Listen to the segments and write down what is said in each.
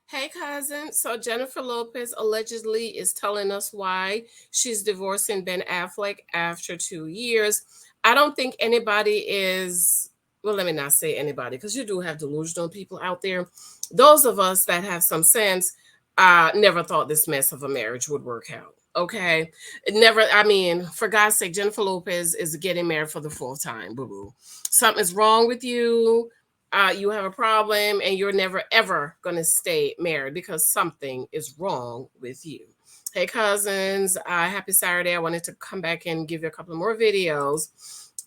Hey, cousin. So Jennifer Lopez allegedly is telling us why she's divorcing Ben Affleck after 2 years. I don't think anybody is, well, let me not say anybody because you do have delusional people out there. Those of us that have some sense never thought this mess of a marriage would work out. Okay. It never, I mean, for God's sake, Jennifer Lopez is getting married for the fourth time. Boo boo. Something's wrong with you. You have a problem and you're never ever going to stay married because something is wrong with you. Hey, cousins, happy Saturday. I wanted to come back and give you a couple more videos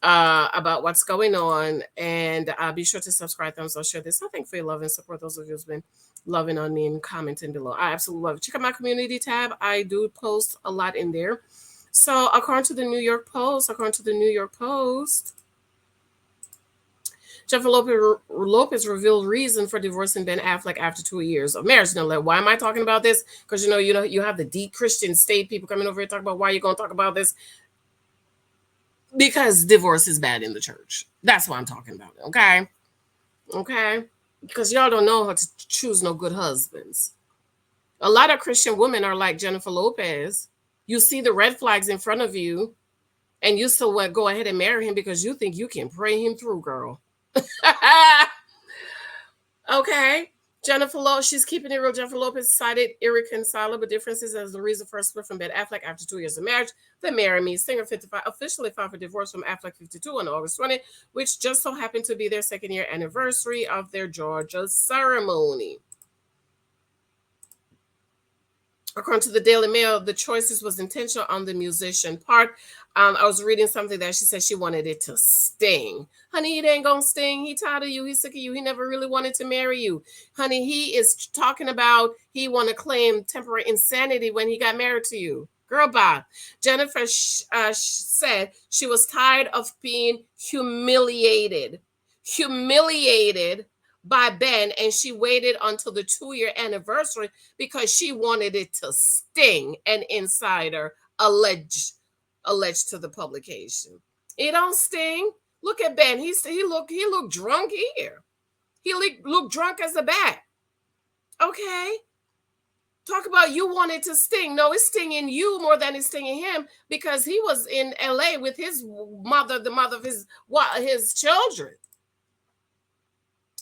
about what's going on. And be sure to subscribe, thumbs up, share this. I think for your love and support, those of you who's been loving on me and commenting below. I absolutely love it. Check out my community tab. I do post a lot in there. So, according to the New York Post, Jennifer Lopez revealed reason for divorcing Ben Affleck after 2 years of marriage. Now, why am I talking about this? Because you have the deep Christian state people coming over here talking about why you're going to talk about this. Because divorce is bad in the church. That's why I'm talking about it. Okay. Because y'all don't know how to choose no good husbands. A lot of Christian women are like Jennifer Lopez. You see the red flags in front of you, and you still want to go ahead and marry him because you think you can pray him through, girl. Okay. Jennifer Lopez, she's keeping it real. Jennifer Lopez cited irreconcilable differences as the reason for a split from Ben Affleck after 2 years of marriage. The Marry Me singer 55 officially filed for divorce from Affleck 52 on August 20th, which just so happened to be their second year anniversary of their Georgia ceremony. According to the Daily Mail, the choices was intentional on the musician part. I was reading something that she said she wanted it to sting. Honey, it ain't gonna sting. He tired of you. He's sick of you. He never really wanted to marry you. Honey, he is talking about he want to claim temporary insanity when he got married to you. Girl, bye. Jennifer said she was tired of being humiliated. Humiliated by Ben, and she waited until the 2 year anniversary because she wanted it to sting, an insider alleged to the publication. It don't sting. Look at Ben. He looked drunk here. He looked drunk as a bat. Okay. Talk about you wanted to sting. No, it's stinging you more than it's stinging him because he was in LA with his mother, the mother of his children.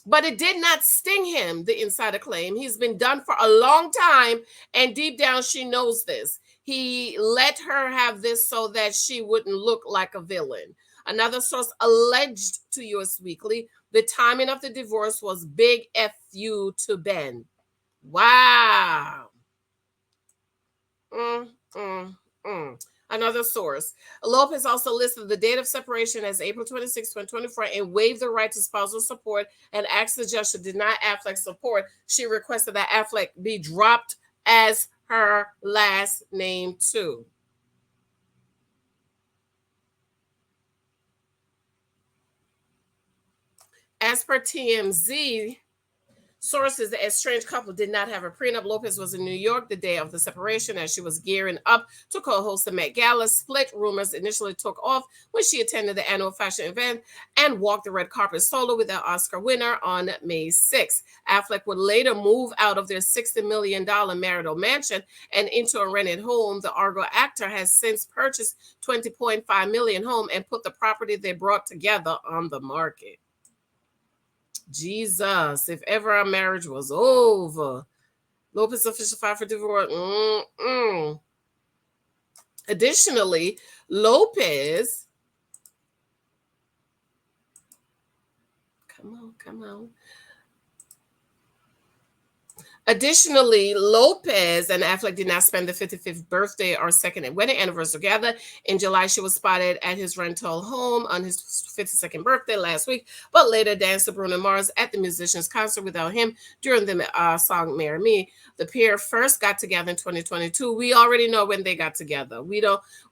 But it did not sting him, the insider claim. He's been done for a long time, and deep down she knows this. He let her have this so that she wouldn't look like a villain. Another source alleged to US Weekly the timing of the divorce was big FU to Ben. Wow. Mm, mm, mm. Another source. Lopez also listed the date of separation as April 26, 2024, and waived the right to spousal support and asked the judge to deny Affleck support. She requested that Affleck be dropped as her last name, too. As per TMZ, sources, the estranged couple did not have a prenup. Lopez was in New York the day of the separation as she was gearing up to co-host the Met Gala. Split rumors initially took off when she attended the annual fashion event and walked the red carpet solo with the Oscar winner on May 6th. Affleck would later move out of their $60 million marital mansion and into a rented home. The Argo actor has since purchased $20.5 million home and put the property they brought together on the market. Jesus, if ever our marriage was over. Lopez official filed for divorce. Additionally, Lopez, come on. Additionally, Lopez and Affleck did not spend the 55th birthday or second wedding anniversary together. In July, she was spotted at his rental home on his 52nd birthday last week, but later danced to Bruno Mars at the musician's concert without him during the song Marry Me. The pair first got together in 2022. We already know when they got together.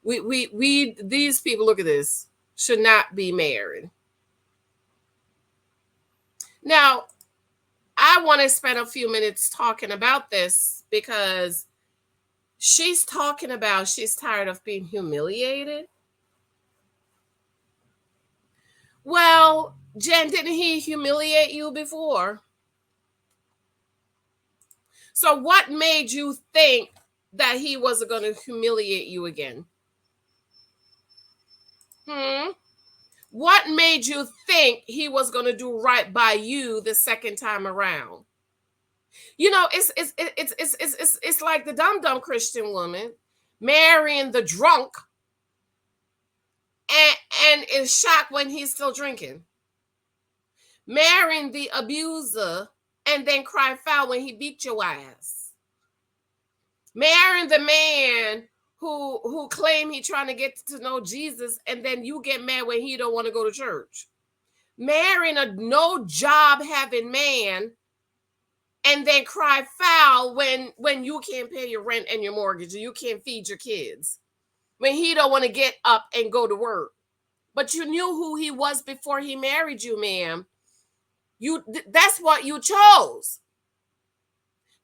These people, look at this, should not be married. Now, I want to spend a few minutes talking about this because she's talking about she's tired of being humiliated. Well, Jen, didn't he humiliate you before? So what made you think that he wasn't going to humiliate you again? What made you think he was going to do right by you the second time around? You know, it's like the dumb Christian woman marrying the drunk and is shocked when he's still drinking. Marrying the abuser and then cry foul when he beat your ass. Marrying the man who claim he trying to get to know Jesus, and then you get mad when he don't want to go to church. Marrying a no job having man and then cry foul when you can't pay your rent and your mortgage, and you can't feed your kids. When he don't want to get up and go to work. But you knew who he was before he married you, ma'am. That's what you chose.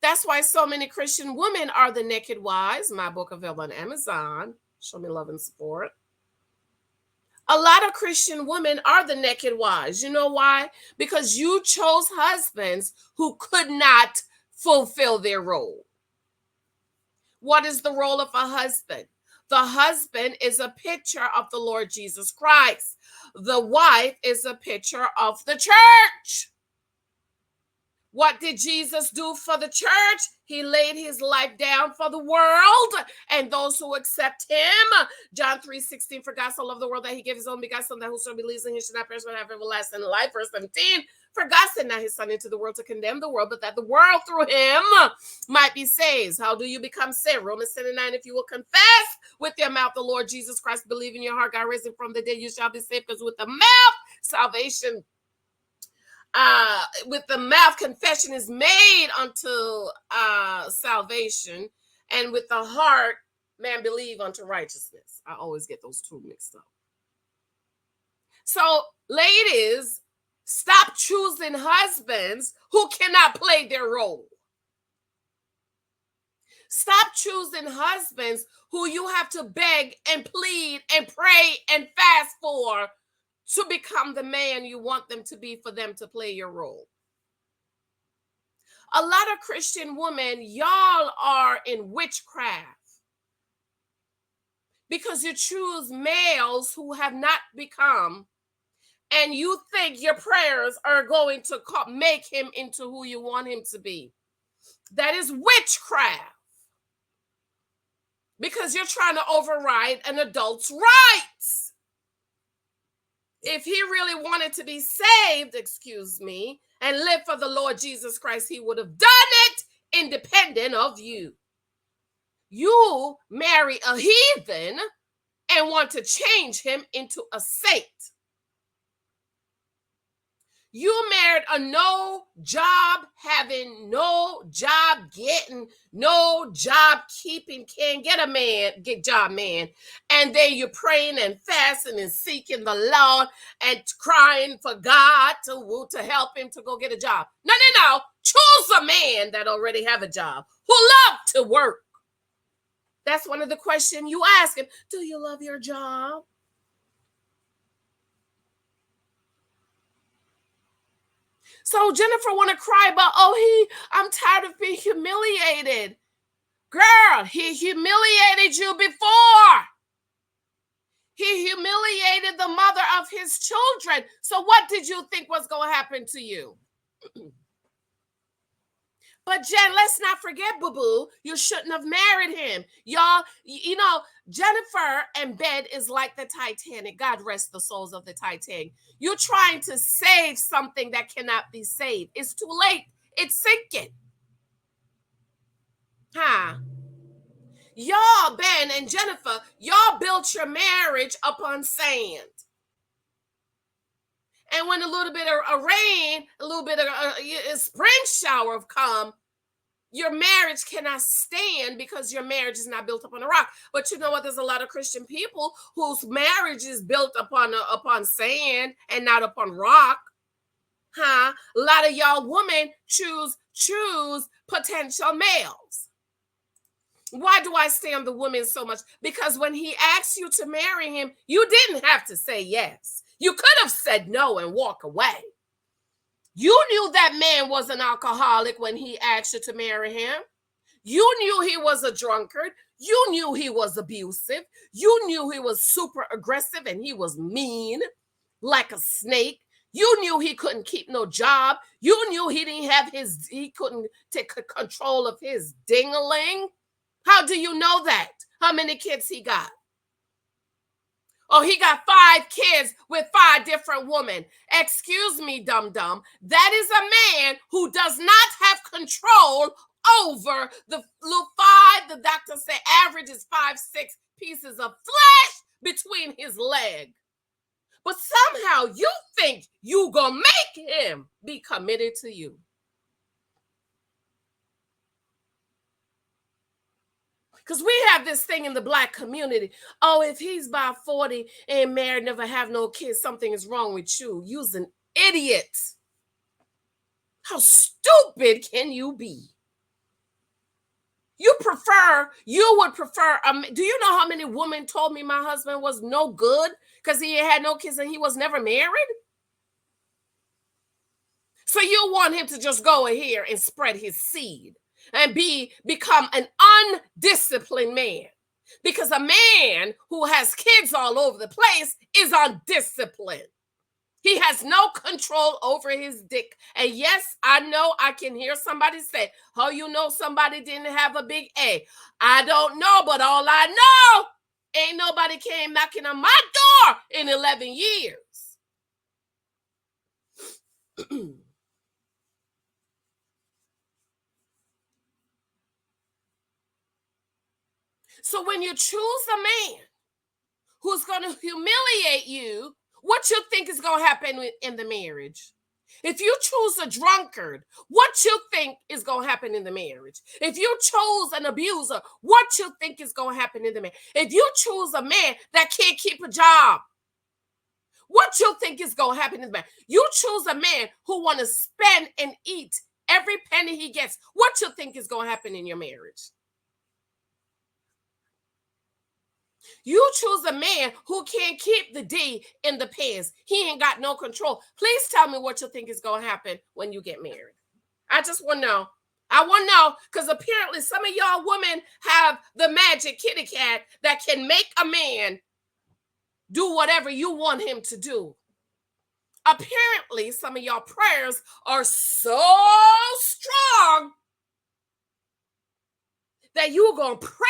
That's why so many Christian women are the naked wives. My book available on Amazon. Show me love and support. A lot of Christian women are the naked wives. You know why? Because you chose husbands who could not fulfill their role. What is the role of a husband? The husband is a picture of the Lord Jesus Christ. The wife is a picture of the church. What did Jesus do for the church? He laid his life down for the world and those who accept him. John 3:16, for God so loved the world that he gave his only begotten Son, that whosoever believes in him should not perish but have everlasting life. Verse 17, for God sent not his Son into the world to condemn the world, but that the world through him might be saved. How do you become saved? Romans 10:9, if you will confess with your mouth the Lord Jesus Christ, believe in your heart God raised him from the dead, you shall be saved, because with the mouth salvation, with the mouth confession is made unto salvation, and with the heart man believe unto righteousness. I always get those two mixed up. So ladies, stop choosing husbands who cannot play their role. Stop choosing husbands who you have to beg and plead and pray and fast for to become the man you want them to be, for them to play your role. A lot of Christian women, y'all are in witchcraft because you choose males who have not become, and you think your prayers are going to make him into who you want him to be. That is witchcraft, because you're trying to override an adult's rights. If he really wanted to be saved, and live for the Lord Jesus Christ, he would have done it independent of you. You marry a heathen and want to change him into a saint. You married a no job having, no job getting, no job keeping, can't get job man. And then you're praying and fasting and seeking the Lord and crying for God to help him to go get a job. No. Choose a man that already have a job, who love to work. That's one of the questions you ask him. Do you love your job? So Jennifer want to cry about, I'm tired of being humiliated. Girl, he humiliated you before. He humiliated the mother of his children. So what did you think was going to happen to you? But Jen, let's not forget, boo-boo, you shouldn't have married him. Y'all, you know, Jennifer and Ben is like the Titanic. God rest the souls of the Titanic. You're trying to save something that cannot be saved. It's too late. It's sinking. Y'all, Ben and Jennifer, y'all built your marriage upon sand. And when a little bit of rain, a little bit of a spring shower have come, your marriage cannot stand because your marriage is not built upon a rock. But you know what? There's a lot of Christian people whose marriage is built upon sand and not upon rock. A lot of y'all women choose potential males. Why do I stay on the women so much? Because when he asked you to marry him, you didn't have to say yes. You could have said no and walk away. You knew that man was an alcoholic when he asked you to marry him. You knew he was a drunkard. You knew he was abusive. You knew he was super aggressive and he was mean like a snake. You knew he couldn't keep no job. You knew he couldn't take control of his ding-a-ling. How do you know that? How many kids he got? Oh, he got 5 kids with 5 different women. Excuse me, dum-dum. That is a man who does not have control over the little 5, the doctor said average is 5, 6 pieces of flesh between his leg. But somehow you think you gonna make him be committed to you. Because we have this thing in the Black community. Oh, if he's by 40 and married, never have no kids, something is wrong with you. You's an idiot. How stupid can you be? You would prefer, do you know how many women told me my husband was no good because he had no kids and he was never married? So you want him to just go here and spread his seed and become an undisciplined man. Because a man who has kids all over the place is undisciplined. He has no control over his dick. And yes, I know I can hear somebody say, oh, you know somebody didn't have a big A. I don't know, but all I know, ain't nobody came knocking on my door in 11 years. So when you choose a man who's going to humiliate you, what you think is going to happen in the marriage? If you choose a drunkard, what you think is going to happen in the marriage? If you chose an abuser, what you think is going to happen in the marriage? If you choose a man that can't keep a job, what you think is going to happen in the marriage? You choose a man who want to spend and eat every penny he gets, what you think is going to happen in your marriage? You choose a man who can't keep the D in the pants. He ain't got no control. Please tell me what you think is going to happen when you get married. I just want to know. I want to know because apparently some of y'all women have the magic kitty cat that can make a man do whatever you want him to do. Apparently some of y'all prayers are so strong that you're going to pray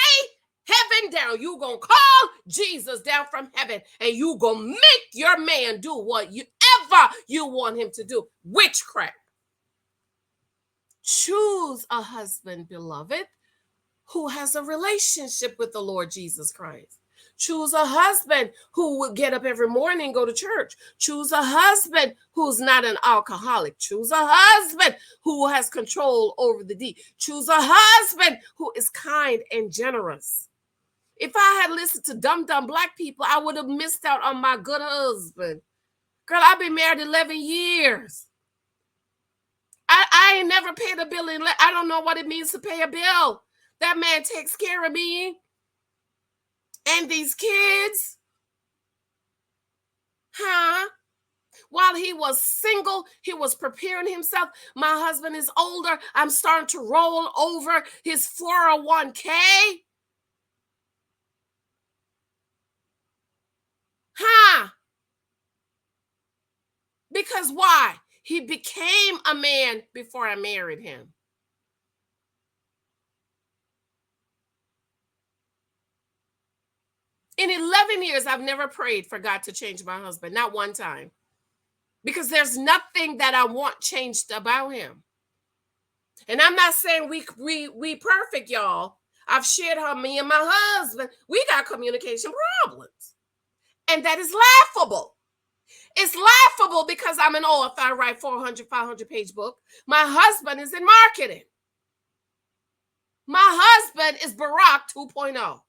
heaven down. You gonna call Jesus down from heaven and you gonna make your man do whatever you want him to do. Witchcraft. Choose a husband, beloved, who has a relationship with the Lord Jesus Christ. Choose a husband who will get up every morning and go to church. Choose a husband who's not an alcoholic. Choose a husband who has control over the D. Choose a husband who is kind and generous. If I had listened to dumb Black people, I would have missed out on my good husband. Girl, I've been married 11 years. I ain't never paid a bill. I don't know what it means to pay a bill. That man takes care of me and these kids. While he was single, he was preparing himself. My husband is older. I'm starting to roll over his 401k. Because why? He became a man before I married him. In 11 years, I've never prayed for God to change my husband, not one time. Because there's nothing that I want changed about him. And I'm not saying we perfect, y'all. I've shared how me and my husband, we got communication problems. And that is laughable. It's laughable because I'm an author. I write 400, 500-page book. My husband is in marketing. My husband is Barack 2.0.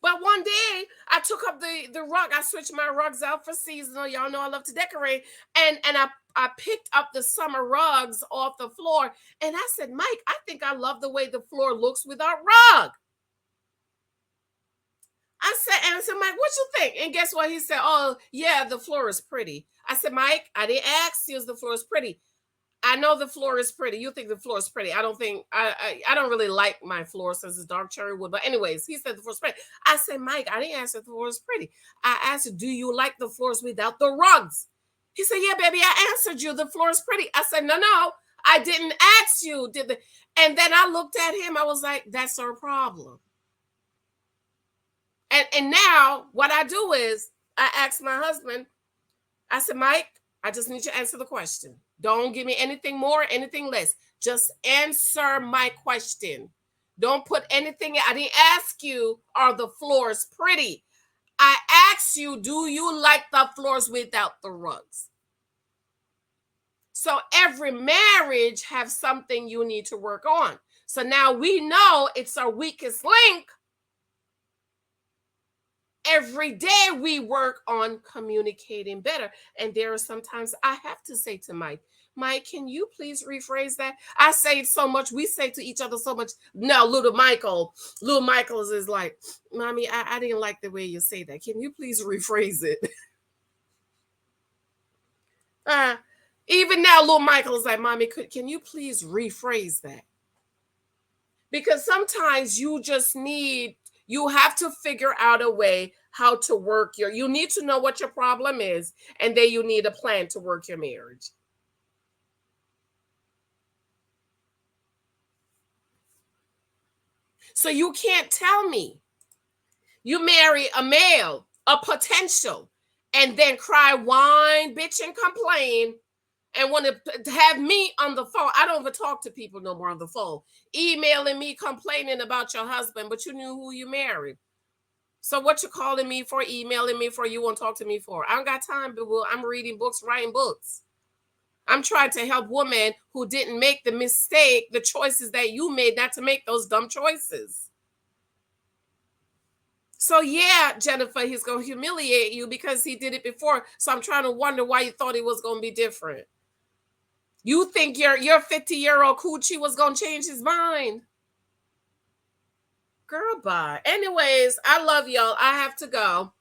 But one day I took up the rug. I switched my rugs out for seasonal. Y'all know I love to decorate. And I picked up the summer rugs off the floor. And I said, Mike, I think I love the way the floor looks with our rug. I said, Mike, what you think? And guess what? He said, oh, yeah, the floor is pretty. I said, Mike, I didn't ask you if the floor is pretty. I know the floor is pretty. You think the floor is pretty. I don't think I don't really like my floor since it's dark cherry wood. But anyways, he said the floor is pretty. I said, Mike, I didn't ask if the floor is pretty. I asked, do you like the floors without the rugs? He said, yeah, baby, I answered you. The floor is pretty. I said, no, I didn't ask you. And then I looked at him. I was like, that's our problem. And now what I do is I ask my husband, I said, Mike, I just need you to answer the question. Don't give me anything more, anything less. Just answer my question. Don't put anything. I didn't ask you, are the floors pretty? I asked you, do you like the floors without the rugs? So every marriage has something you need to work on. So now we know it's our weakest link. Every day we work on communicating better. And there are sometimes I have to say to Mike, can you please rephrase that? I say it so much. We say to each other so much. Now, little Michael's is like, Mommy, I didn't like the way you say that. Can you please rephrase it? Even now, little Michael is like, Mommy, can you please rephrase that? Because sometimes you have to figure out a way how to work you need to know what your problem is, and then you need a plan to work your marriage. So you can't tell me you marry a male, a potential, and then cry, whine, bitch, and complain, and want to have me on the phone. I don't even talk to people no more on the phone. Emailing me, complaining about your husband, but you knew who you married. So what you calling me for, emailing me for, you won't talk to me for? I don't got time, but I'm reading books, writing books. I'm trying to help women who didn't make the mistake, the choices that you made, not to make those dumb choices. So yeah, Jennifer, he's going to humiliate you because he did it before. So I'm trying to wonder why you thought it was going to be different. You think your 50-year-old coochie was going to change his mind? Girl, bye. Anyways, I love y'all. I have to go.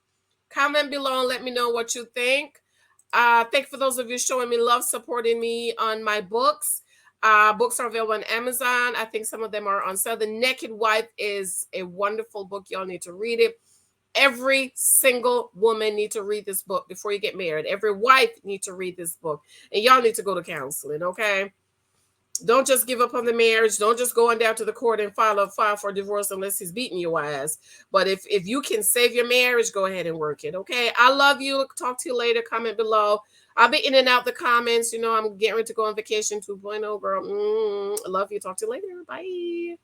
Comment below and let me know what you think. Thank you for those of you showing me love, supporting me on my books. Books are available on Amazon. I think some of them are on sale. The Naked Wife is a wonderful book. Y'all need to read it. Every single woman needs to read this book before you get married. Every wife needs to read this book. And y'all need to go to counseling, okay? Don't just give up on the marriage. Don't just go on down to the court and file for divorce unless he's beating your ass. But if you can save your marriage, go ahead and work it, okay? I love you. Talk to you later. Comment below. I'll be in and out the comments. I'm getting ready to go on vacation 2.0, girl. I love you. Talk to you later. Bye.